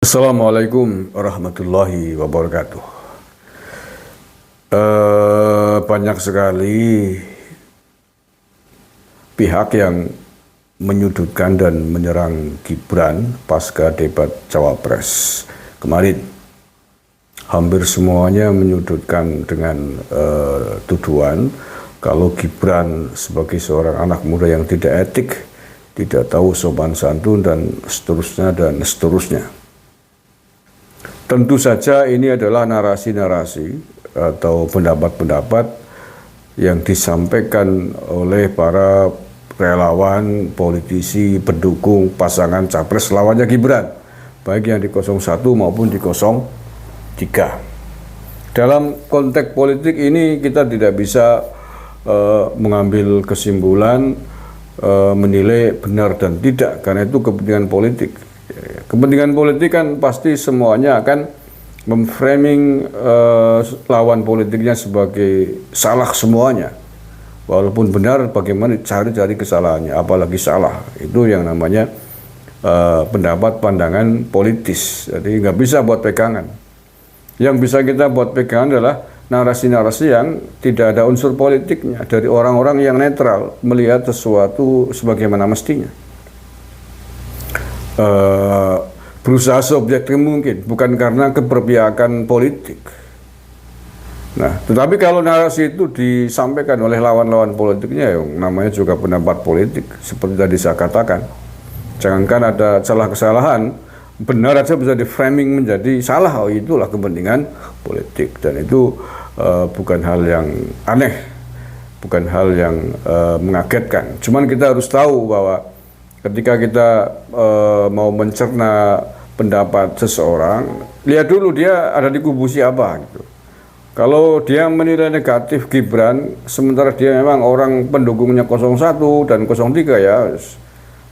Assalamualaikum warahmatullahi wabarakatuh. Banyak sekali pihak yang menyudutkan dan menyerang Gibran pasca debat Cawapres kemarin. Hampir semuanya menyudutkan dengan tuduhan kalau Gibran sebagai seorang anak muda yang tidak etik, tidak tahu sopan santun dan seterusnya. Tentu saja ini adalah narasi-narasi atau pendapat-pendapat yang disampaikan oleh para relawan, politisi, pendukung pasangan capres lawannya Gibran, baik yang di 01 maupun di 03. Dalam konteks politik ini kita tidak bisa mengambil kesimpulan menilai benar dan tidak, karena itu kepentingan politik. Kepentingan politik kan pasti semuanya akan memframing lawan politiknya sebagai salah semuanya. Walaupun benar, bagaimana cari-cari kesalahannya, apalagi salah. Itu yang namanya pendapat pandangan politis. Jadi nggak bisa buat pegangan. Yang bisa kita buat pegangan adalah narasi-narasi yang tidak ada unsur politiknya dari orang-orang yang netral melihat sesuatu sebagaimana mestinya. Berusaha seobjektif mungkin, bukan karena keberpihakan politik. Nah, tetapi kalau narasi itu disampaikan oleh lawan-lawan politiknya, yang namanya juga pendapat politik, seperti tadi saya katakan. Jangankan ada salah-kesalahan, benar saja bisa di-framing menjadi salah. Oh, itulah kepentingan politik, dan itu bukan hal yang aneh, bukan hal yang mengagetkan. Cuman kita harus tahu bahwa ketika kita mau mencerna pendapat seseorang, lihat dulu dia ada di kubu siapa gitu. Kalau dia menilai negatif Gibran, sementara dia memang orang pendukungnya 01 dan 03, ya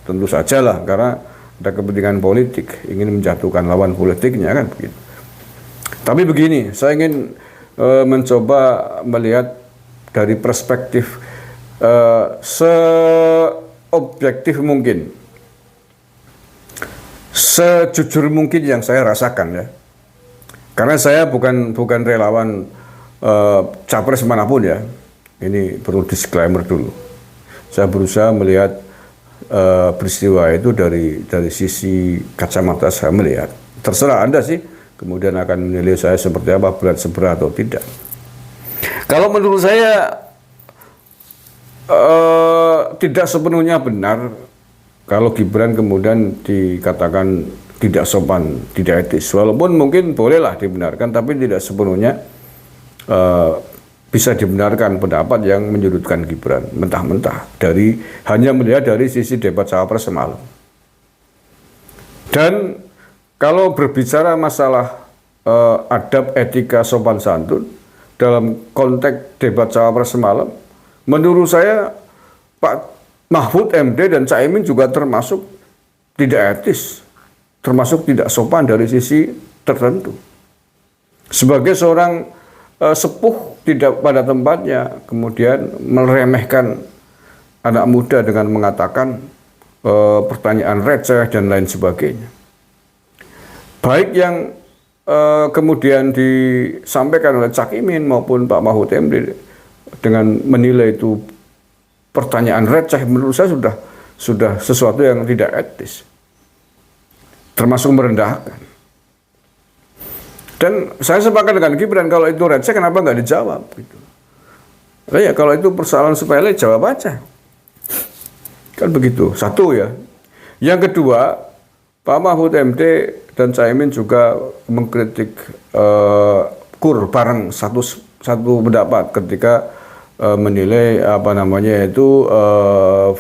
tentu saja lah, karena ada kepentingan politik, ingin menjatuhkan lawan politiknya kan begitu. Tapi begini, saya ingin mencoba melihat dari perspektif objektif mungkin, sejujur mungkin yang saya rasakan ya, karena saya bukan relawan capres manapun ya. Ini perlu disclaimer dulu. Saya berusaha melihat peristiwa itu dari sisi kacamata saya melihat. Terserah Anda sih kemudian akan menilai saya seperti apa, berat sebelah atau tidak. Kalau menurut saya tidak sepenuhnya benar kalau Gibran kemudian dikatakan tidak sopan, tidak etis. Walaupun mungkin bolehlah dibenarkan, tapi tidak sepenuhnya bisa dibenarkan pendapat yang menyudutkan Gibran mentah-mentah hanya melihat dari sisi debat Cawapres semalam. Dan kalau berbicara masalah adab, etika, sopan santun dalam konteks debat Cawapres semalam, menurut saya Pak Mahfud MD dan Caimin juga termasuk tidak etis, termasuk tidak sopan dari sisi tertentu. Sebagai seorang sepuh tidak pada tempatnya, kemudian meremehkan anak muda dengan mengatakan pertanyaan receh dan lain sebagainya. Baik yang kemudian disampaikan oleh Cak Imin maupun Pak Mahfud MD dengan menilai itu pertanyaan receh, menurut saya sudah sesuatu yang tidak etis, termasuk merendahkan. Dan saya sepakat dengan Gibran, kalau itu receh kenapa nggak dijawab gitu. Nah, ya kalau itu persoalan sepele, jawab aja, kan begitu. Satu ya. Yang kedua, Pak Mahfud MD dan Caimin juga mengkritik KUR bareng satu pendapat ketika menilai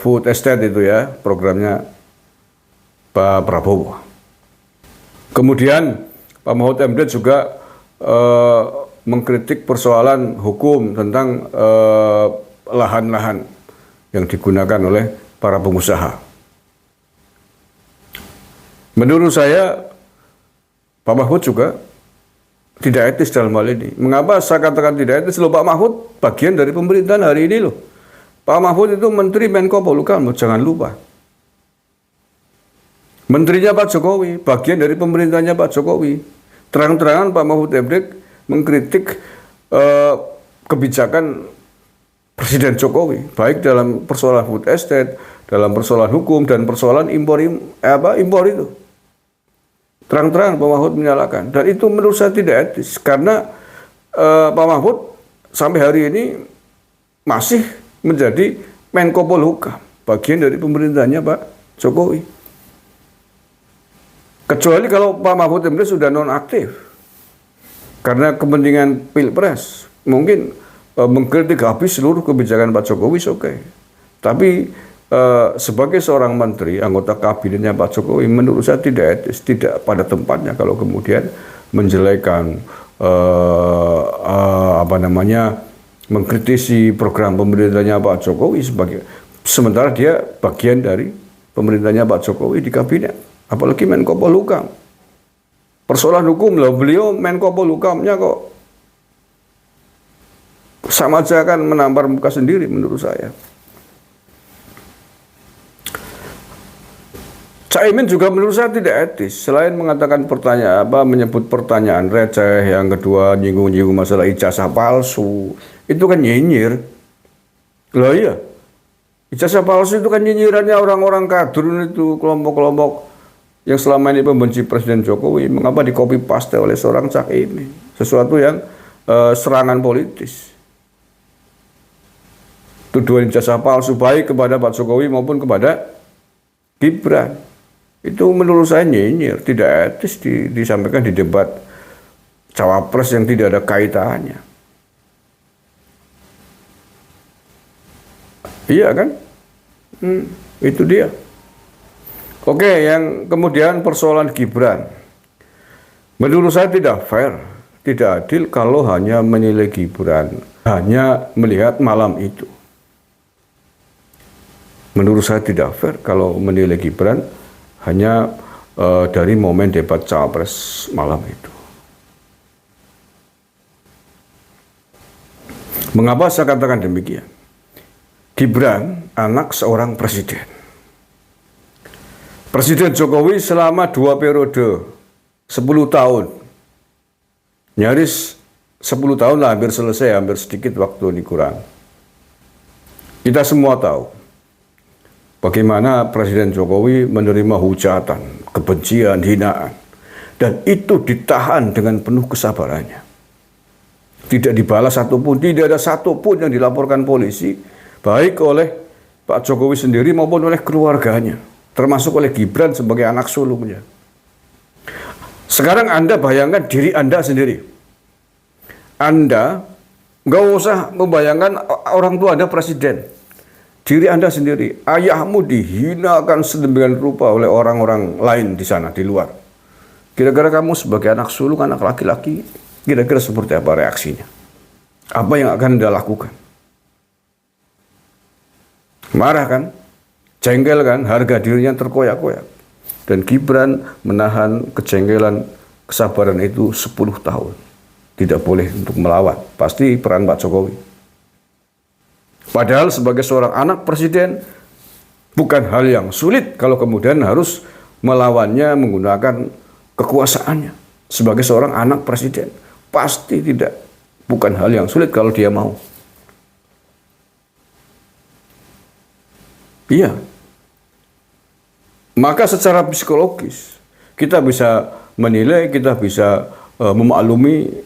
food estate itu ya, programnya Pak Prabowo. Kemudian Pak Mahfud MD juga mengkritik persoalan hukum tentang lahan-lahan yang digunakan oleh para pengusaha. Menurut saya Pak Mahfud juga tidak etis dalam hal ini. Mengapa saya katakan tidak etis? Loh, Pak Mahfud bagian dari pemerintahan hari ini loh. Pak Mahfud itu Menteri Menko Polhukam, jangan lupa. Menterinya Pak Jokowi, bagian dari pemerintahnya Pak Jokowi. Terang-terangan Pak Mahfud MD mengkritik kebijakan Presiden Jokowi, baik dalam persoalan food estate, dalam persoalan hukum, dan persoalan impor itu. Terang-terangan Pak Mahfud menyalahkan. Dan itu menurut saya tidak etis, karena Pak Mahfud sampai hari ini masih menjadi Menko Polhukam, bagian dari pemerintahnya Pak Jokowi. Kecuali kalau Pak Mahfud MD sudah nonaktif karena kepentingan Pilpres, mungkin mengkritik habis seluruh kebijakan Pak Jokowi, oke. Tapi sebagai seorang menteri, anggota kabinetnya Pak Jokowi, menurut saya tidak etis, tidak pada tempatnya kalau kemudian menjelekan mengkritisi program pemerintahnya Pak Jokowi sementara dia bagian dari pemerintahnya Pak Jokowi di kabinet, apalagi Menko Polhukam. Persoalan hukum lah, beliau Menko Polhukamnya kok sama aja kan menampar muka sendiri menurut saya. Caimin juga menurut saya tidak etis. Selain mengatakan menyebut pertanyaan receh, yang kedua nyinggung-nyinggung masalah ijazah palsu, itu kan nyinyir. Loh iya, ijazah palsu itu kan nyinyirannya orang-orang kadrun itu, kelompok-kelompok yang selama ini membenci Presiden Jokowi. Mengapa di copy paste oleh seorang Caimin? Sesuatu yang serangan politis. Tuduhan ijazah palsu baik kepada Pak Jokowi maupun kepada Gibran. Itu menurut saya nyinyir, tidak etis disampaikan di debat cawapres yang tidak ada kaitannya. Iya kan? Itu dia. Oke, yang kemudian persoalan Gibran. Menurut saya tidak fair, tidak adil kalau hanya menilai Gibran, hanya melihat malam itu. Menurut saya tidak fair kalau menilai Gibran hanya dari momen debat cawapres malam itu. Mengapa saya katakan demikian? Gibran anak seorang presiden. Presiden Jokowi selama 2 periode 10 tahun, nyaris 10 tahun lah, hampir selesai, hampir sedikit waktu ini kurang. Kita semua tahu bagaimana Presiden Jokowi menerima hujatan, kebencian, hinaan, dan itu ditahan dengan penuh kesabarannya. Tidak dibalas satupun, tidak ada satupun yang dilaporkan polisi, baik oleh Pak Jokowi sendiri maupun oleh keluarganya, termasuk oleh Gibran sebagai anak sulungnya. Sekarang Anda bayangkan diri Anda sendiri. Anda nggak usah membayangkan orang tua Anda presiden. Diri Anda sendiri, ayahmu dihinakan sedemikian rupa oleh orang-orang lain di sana, di luar. Kira-kira kamu sebagai anak sulung, anak laki-laki, kira-kira seperti apa reaksinya? Apa yang akan Anda lakukan? Marah kan? Jengkel kan? Harga dirinya terkoyak-koyak. Dan Gibran menahan kejengkelan, kesabaran itu 10 tahun. Tidak boleh untuk melawan. Pasti peran Pak Jokowi. Padahal sebagai seorang anak presiden, bukan hal yang sulit kalau kemudian harus melawannya menggunakan kekuasaannya. Sebagai seorang anak presiden, pasti tidak. Bukan hal yang sulit kalau dia mau. Iya. Maka secara psikologis, kita bisa menilai, kita bisa memaklumi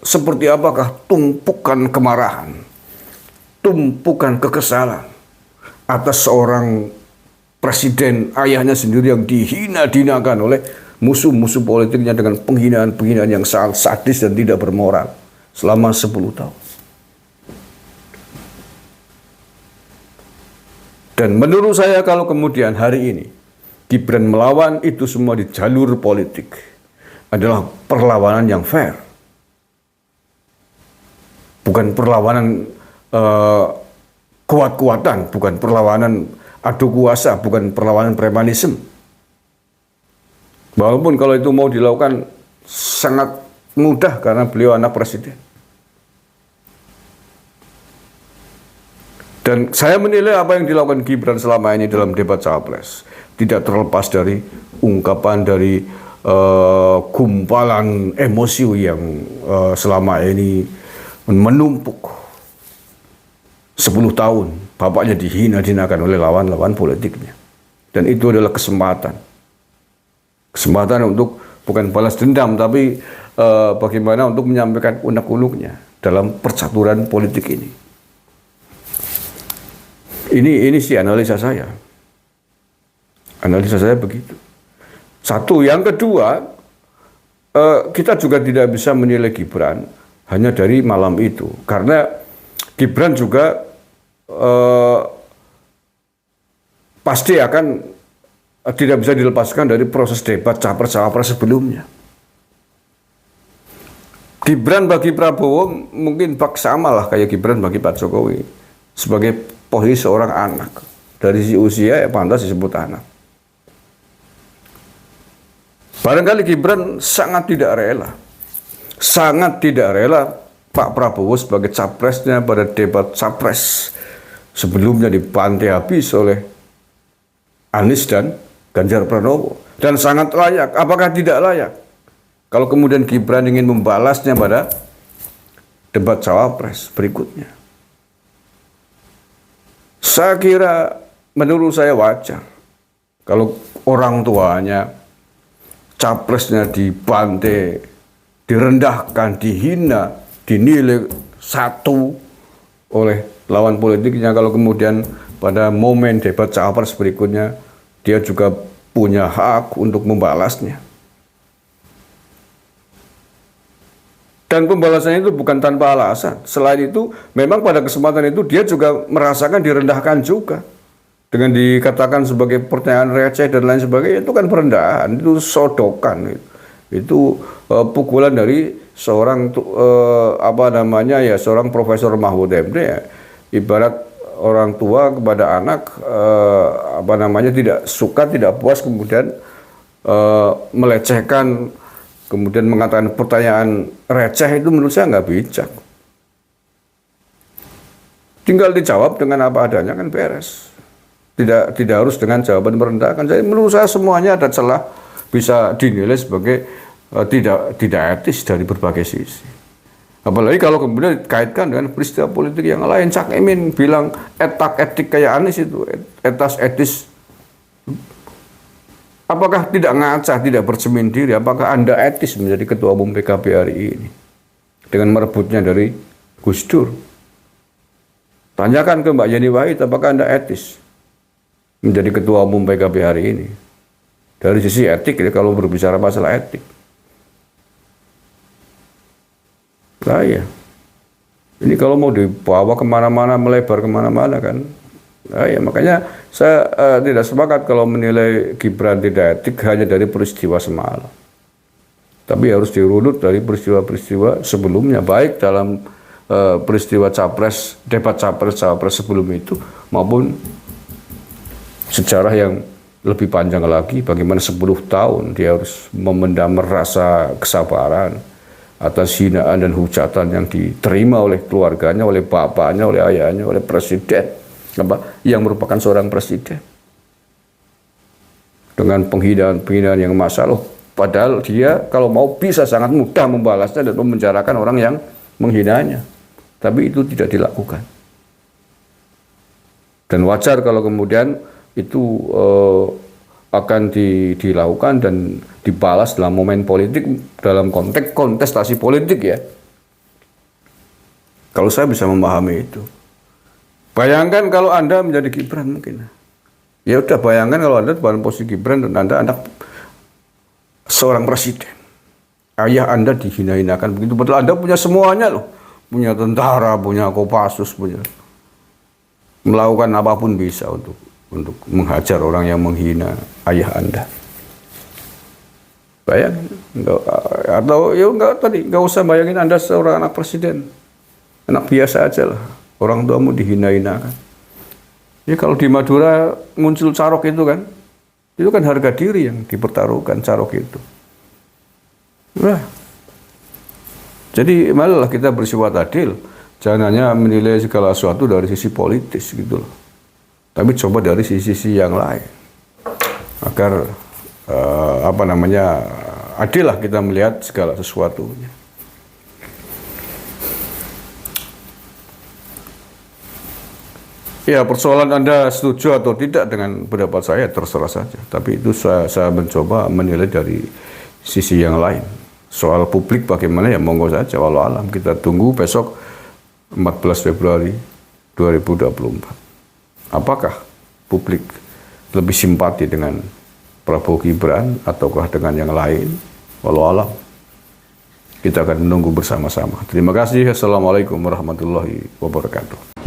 seperti apakah tumpukan kemarahan, tumpukan kekesalan atas seorang presiden, ayahnya sendiri yang dihina-dinakan oleh musuh-musuh politiknya dengan penghinaan-penghinaan yang sangat sadis dan tidak bermoral selama 10 tahun. Dan menurut saya kalau kemudian hari ini Gibran melawan itu semua di jalur politik adalah perlawanan yang fair. Bukan perlawanan kuat-kuatan, bukan perlawanan adu kuasa, bukan perlawanan premanisme. Walaupun kalau itu mau dilakukan sangat mudah karena beliau anak presiden. Dan saya menilai apa yang dilakukan Gibran selama ini dalam debat cawapres tidak terlepas dari ungkapan dari gumpalan emosi yang selama ini menumpuk 10 tahun. Bapaknya dihina-hinakan oleh lawan-lawan politiknya. Dan itu adalah kesempatan. Kesempatan untuk bukan balas dendam, tapi bagaimana untuk menyampaikan unek-uneknya dalam percaturan politik ini. Ini sih analisa saya. Analisa saya begitu. Satu, yang kedua, kita juga tidak bisa menilai Gibran hanya dari malam itu, karena Gibran juga pasti akan tidak bisa dilepaskan dari proses debat capres-cawapres sebelumnya. Gibran bagi Prabowo mungkin sama lah kayak Gibran bagi Pak Jokowi, sebagai posisi seorang anak. Dari si usia ya pantas disebut anak. Barangkali Gibran sangat tidak rela Pak Prabowo sebagai capresnya pada debat capres sebelumnya dibantai habis oleh Anies dan Ganjar Pranowo. Dan sangat layak. Apakah tidak layak? Kalau kemudian Gibran ingin membalasnya pada debat cawapres berikutnya. Saya kira menurut saya wajar kalau orang tuanya, capresnya dibantai, direndahkan, dihina, dinilai satu oleh lawan politiknya. Kalau kemudian pada momen debat cawapres berikutnya dia juga punya hak untuk membalasnya. Dan pembalasannya itu bukan tanpa alasan. Selain itu, memang pada kesempatan itu dia juga merasakan direndahkan juga. Dengan dikatakan sebagai pertanyaan receh dan lain sebagainya, itu kan perendahan, itu sodokan. Itu pukulan dari seorang seorang Profesor Mahfud MD ya. Ibarat orang tua kepada anak tidak suka, tidak puas, kemudian melecehkan, kemudian mengatakan pertanyaan receh, itu menurut saya nggak bijak. Tinggal dijawab dengan apa adanya kan beres. Tidak harus dengan jawaban merendahkan. Jadi menurut saya semuanya ada celah, bisa dinilai sebagai tidak etis dari berbagai sisi. Apalagi kalau kemudian dikaitkan dengan peristiwa politik yang lain. Cak Imin bilang etik kayak Anies itu, etis. Apakah tidak ngaca, tidak bercermin diri? Apakah Anda etis menjadi ketua umum PKB hari ini dengan merebutnya dari Gus Dur? Tanyakan ke Mbak Yeni Wahid, apakah Anda etis menjadi ketua umum PKB hari ini? Dari sisi etik, kalau berbicara masalah etik. Nah ya, ini kalau mau dibawa kemana-mana, melebar kemana-mana kan. Nah ya, makanya saya tidak sepakat kalau menilai Gibran tidak etik hanya dari peristiwa semalam. Tapi harus dirunut dari peristiwa-peristiwa sebelumnya, baik dalam peristiwa debat capres sebelum itu, maupun sejarah yang lebih panjang lagi, bagaimana 10 tahun dia harus memendam rasa kesabaran atas hinaan dan hujatan yang diterima oleh keluarganya, oleh bapaknya, oleh ayahnya, oleh presiden, yang merupakan seorang presiden. Dengan penghinaan yang masalah, padahal dia kalau mau bisa sangat mudah membalasnya dan memenjarakan orang yang menghinanya. Tapi itu tidak dilakukan. Dan wajar kalau kemudian itu akan dilakukan dan dibalas dalam momen politik, dalam konteks kontestasi politik ya. Kalau saya bisa memahami itu. Bayangkan kalau Anda menjadi Gibran mungkin. Ya udah, bayangkan kalau Anda dalam posisi Gibran dan Anda anak seorang presiden. Ayah Anda dihina-hinakan begitu, padahal Anda punya semuanya loh. Punya tentara, punya Kopassus, punya melakukan apapun bisa untuk menghajar orang yang menghina ayah Anda. Bayangin, nggak usah bayangin Anda seorang anak presiden, anak biasa aja lah, orang tuamu dihina-hinakan. Ya kalau di Madura muncul Carok itu kan harga diri yang dipertaruhkan, Carok itu. Nah, jadi marilah kita bersifat adil, jangan hanya menilai segala sesuatu dari sisi politis gitu loh. Tapi coba dari sisi yang lain. agar adil lah kita melihat segala sesuatunya. Ya, persoalan Anda setuju atau tidak dengan pendapat saya terserah saja. Tapi itu saya mencoba menilai dari sisi yang lain. Soal publik bagaimana ya monggo saja. Walau alam, kita tunggu besok 14 Februari 2024. Apakah publik lebih simpati dengan Prabowo Gibran ataukah dengan yang lain? Walau alam, kita akan menunggu bersama-sama. Terima kasih. Assalamualaikum warahmatullahi wabarakatuh.